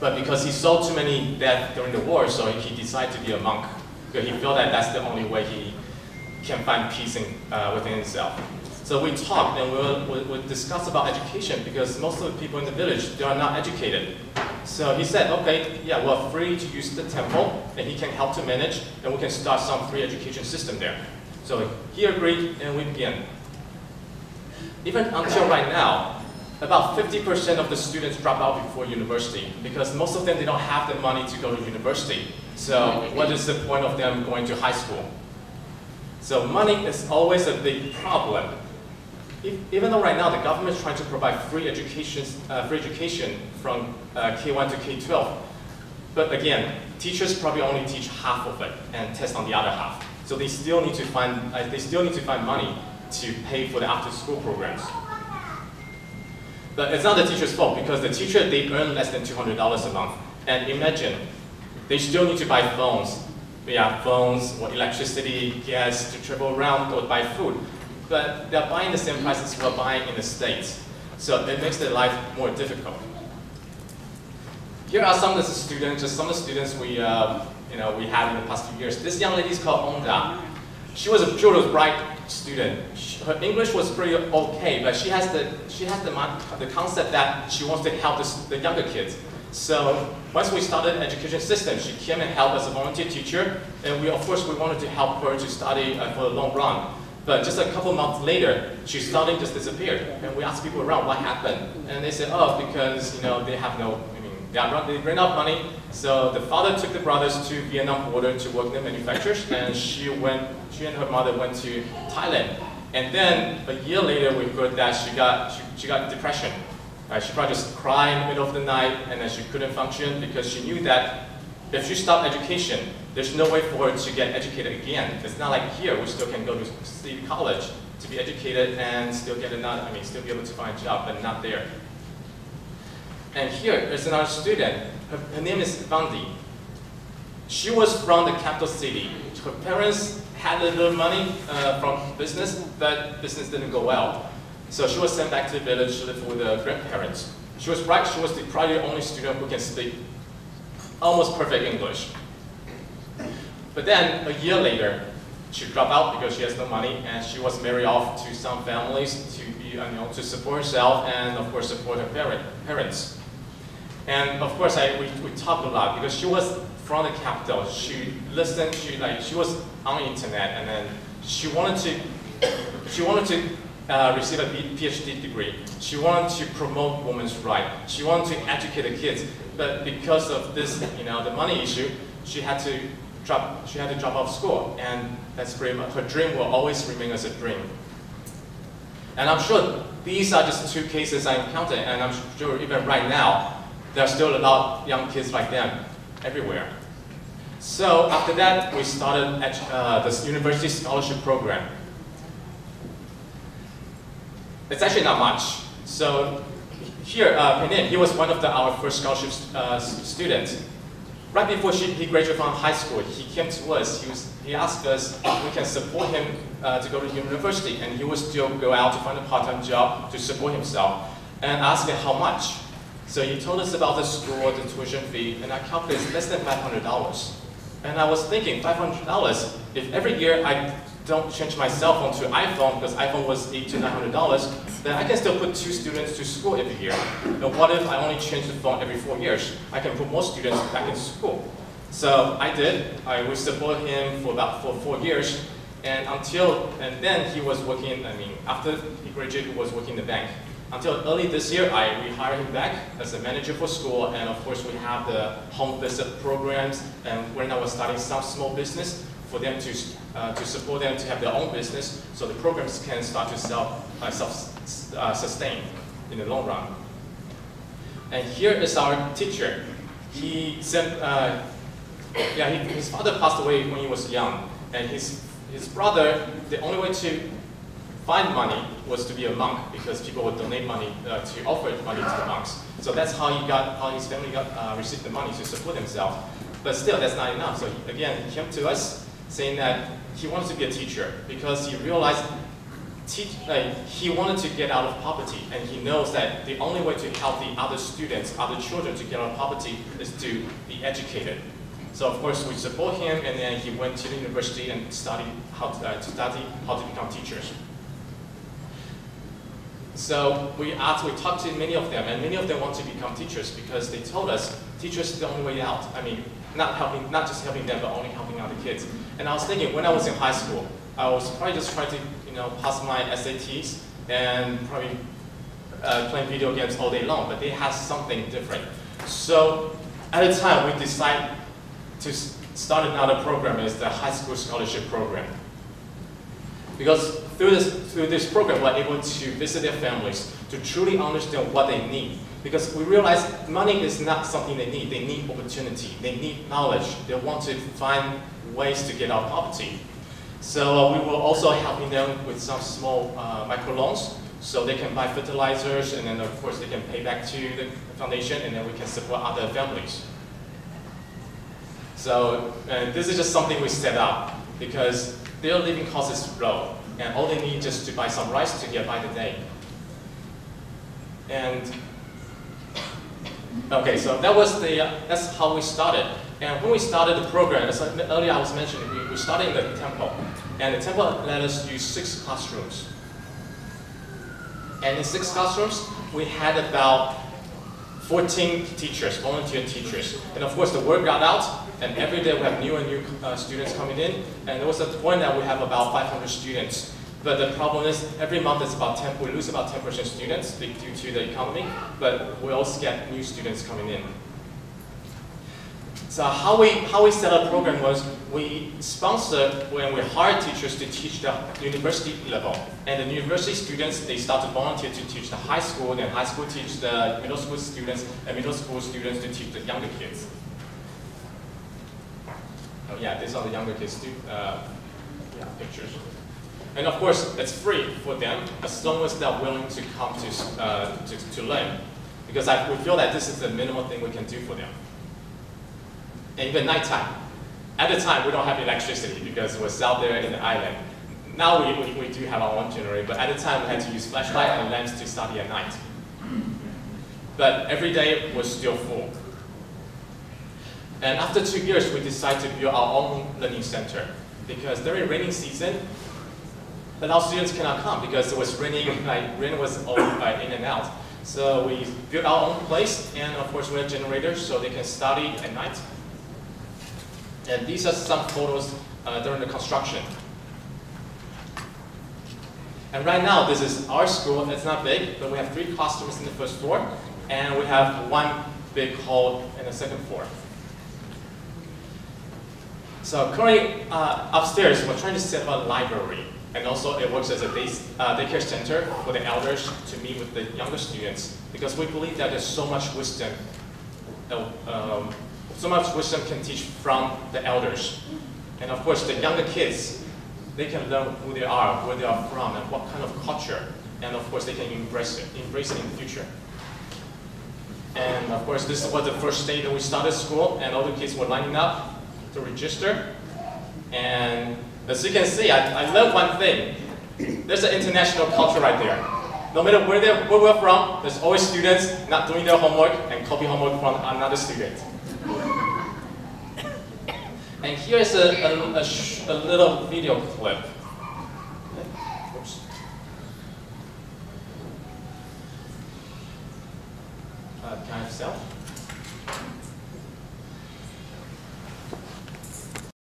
But because he saw too many deaths during the war, so he decided to be a monk. Because he felt that that's the only way he can find peace within himself. So we talked and we'll discuss about education because most of the people in the village, they are not educated. So he said, okay, yeah, we're free to use the temple and he can help to manage and we can start some free education system there. So he agreed and we began. Even until right now, about 50% of the students drop out before university because most of them, they don't have the money to go to university. So what is the point of them going to high school? So money is always a big problem. Even though right now the government is trying to provide free education from K1 to K12, but again, teachers probably only teach half of it and test on the other half. So they still need to find money to pay for the after-school programs. But it's not the teacher's fault because the teacher, they earn less than $200 a month. And imagine, they still need to buy phones. Yeah, phones or electricity, gas to travel around or buy food. But they're buying the same prices we're buying in the States. So it makes their life more difficult. Here are some of the students, just some of the students we had in the past few years. This young lady is called Onda. She was a bright student. Her English was pretty okay, but she has the concept that she wants to help the younger kids. So once we started the education system, she came and helped as a volunteer teacher, and of course we wanted to help her to study for the long run. But just a couple months later, she suddenly just disappeared. And we asked people around what happened. And they said, oh, because they have they ran out of money. So the father took the brothers to Vietnam border to work in the manufacturers, and she and her mother went to Thailand. And then a year later, we heard that she got depression. She probably just cried in the middle of the night, and then she couldn't function because she knew that if she stopped education, there's no way for her to get educated again. It's not like here, we still can go to city college to be educated and still get still be able to find a job, but not there. And here, there's another student. Her name is Vandi. She was from the capital city. Her parents had a little money from business, but business didn't go well. So she was sent back to the village to live with her grandparents. She was bright. She was probably the only student who can speak almost perfect English. But then, a year later, she dropped out because she has no money, and she was married off to some families to support herself and, of course, support her parents. And of course, we talked a lot because she was from the capital. She listened. She was on the internet, and then she wanted to receive a PhD degree. She wanted to promote women's rights. She wanted to educate the kids. But because of this, the money issue, she had to drop out of school, and that's pretty much her dream will always remain as a dream. And I'm sure these are just two cases I encountered, and I'm sure even right now, there are still a lot of young kids like them everywhere. So after that, we started this university scholarship program. It's actually not much. So here, Penin, he was one of our first scholarship students. Right before he graduated from high school, he came to us. He asked us if we can support him to go to university, and he would still go out to find a part-time job to support himself. And I asked him how much. So he told us about the school, the tuition fee, and I calculated less than $500. And I was thinking, $500, if every year I don't change my cell phone to iPhone, because iPhone was $800 to $900, then I can still put 2 students to school every year. And what if I only change the phone every 4 years? I can put more students back in school. So I did. I would support him for about 4 years. And then he was working, after he graduated, he was working in the bank. Until early this year, we hired him back as a manager for school, and of course we have the home visit programs, and we're now starting some small business for them to support them to have their own business, so the programs can start to self-sustain in the long run. And here is our teacher. His father passed away when he was young, and his brother, the only way to find money was to be a monk because people would donate money to offer money to the monks. So that's how his family received the money to support himself. But still, that's not enough. So he came to us saying that he wants to be a teacher because he realized he wanted to get out of poverty, and he knows that the only way to help the other students, other children to get out of poverty is to be educated. So of course we support him, and then he went to the university and studied how to become teachers. So we talked to many of them, and many of them want to become teachers because they told us teachers is the only way out. I mean, not just helping them, but only helping other kids. And I was thinking, when I was in high school, I was probably just trying to, pass my SATs and probably playing video games all day long, but they had something different. So at the time, we decided to start another program, is the high school scholarship program. Because through this program, we're able to visit their families to truly understand what they need. Because we realize money is not something they need opportunity, they need knowledge, they want to find ways to get out of poverty. So we were also helping them with some small microloans, so they can buy fertilizers, and then of course they can pay back to the foundation, and then we can support other families. So this is just something we set up, because their living cost is low, and all they need is just to buy some rice to get by the day. And okay, so that's how we started. And when we started the program, as earlier I was mentioning, we started in the temple. And the temple let us use 6 classrooms. And in 6 classrooms, we had about 14 teachers, volunteer teachers. And of course, the word got out, and every day we have new and new students coming in. And there was a point that we have about 500 students. But the problem is, every month it's about we lose about 10% students due to the economy, but we also get new students coming in. So how we set up the program was, we sponsored when we hired teachers to teach the university level. And the university students, they start to volunteer to teach the high school, then high school teach the middle school students, and middle school students to teach the younger kids. Oh yeah, these are the younger kids too, pictures. And of course, it's free for them as long as they're willing to come to learn. Because we feel that this is the minimum thing we can do for them. And even nighttime. At the time, we don't have electricity because we're out there in the island. Now we do have our own generator, but at the time we had to use flashlight and lamps to study at night. But every day was still full. And after 2 years, we decided to build our own learning center. Because during rainy season, but our students cannot come because it was raining, rain was all in and out. So we built our own place, and of course we have generators so they can study at night. And these are some photos during the construction. And right now, this is our school. It's not big, but we have 3 classrooms in the first floor, and we have 1 big hall in the second floor. So currently, upstairs, we're trying to set up a library. And also it works as a daycare center for the elders to meet with the younger students, because we believe that there's so much wisdom can teach from the elders. And of course, the younger kids, they can learn who they are, where they are from, and what kind of culture. And of course, they can embrace it in the future. And of course, this was the first day that we started school, and all the kids were lining up to register. And as you can see, I love one thing. There's an international culture right there. No matter where we're from, there's always students not doing their homework and copy homework from another student. And here's a little video clip